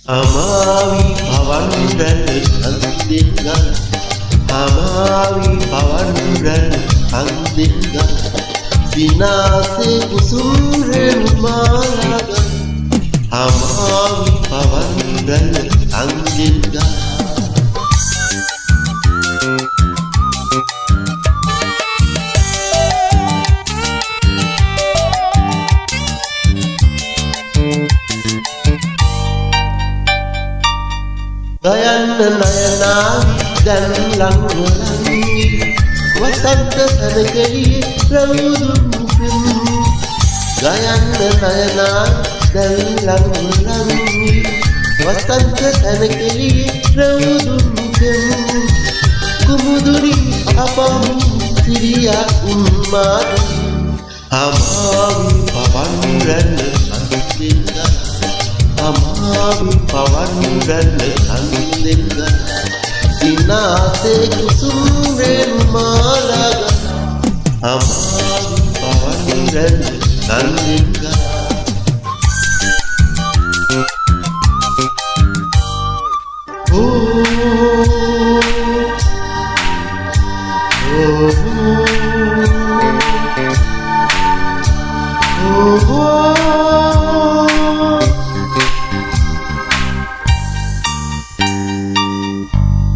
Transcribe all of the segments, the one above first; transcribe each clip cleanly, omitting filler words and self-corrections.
අමාවි පවන්රැල්ල කන්දෙන් ගල අමාවි පවන්රැල්ල කන්දෙන් ගල විනාසේ කුසුම්රෙන් මාලාගල අමාවි පවන්රැල්ල කන්දෙන් ගල ගයන්න නයනාවි දැන් ලංවලන්වි වසන්ත සැනකෙළියේ ප්‍රවුදුම් පෙම් ගයන්න නයනාවි දැන් ලංවලන්වි වසන්ත සැනකෙළියේ ප්‍රවුදුම් පෙම් කුමුදුනි අපහු සිරියා උන්මාද අමාවි පවන්රැල්ල කන්දෙන් ගල අමාවි පවන්රැල්ල කන්දෙන් ගල විනාසේ කුසුම්රෙන් මාලාගල අමාවි පවන්රැල්ල කන්දෙන් ගල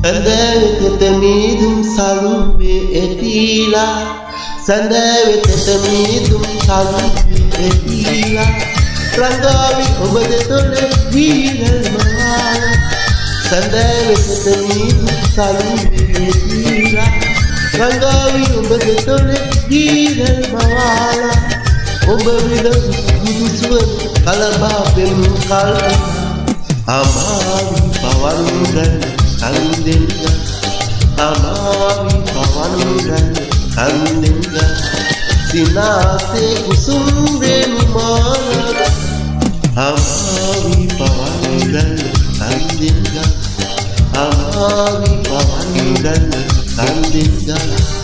සැඳෑවෙතට මීදුම් සලුවේ ඇතිලා සැඳෑවෙතට මීදුම් සලුවේ ඇතිලා රංගාවි ඔබ දෙතොල වීරල් මවාල සැඳෑවෙතට මීදුම් සලුවේ ඇතිලා රංගාවි ඔබ දෙතොල වීරල් මවාල ඔබ විල මුදුසුව කලබා පෙම් කල්පනා අමාවි පවන්රැල්ල කන්දෙන් ගල අමාවි පවන්රැල්ල කන්දෙන් ගල විනාසේ කුසුම්රෙන් මාලාගල අමාවි පවන්රැල්ල කන්දෙන් ගල අමාවි පවන්රැල්ල කන්දෙන් ගල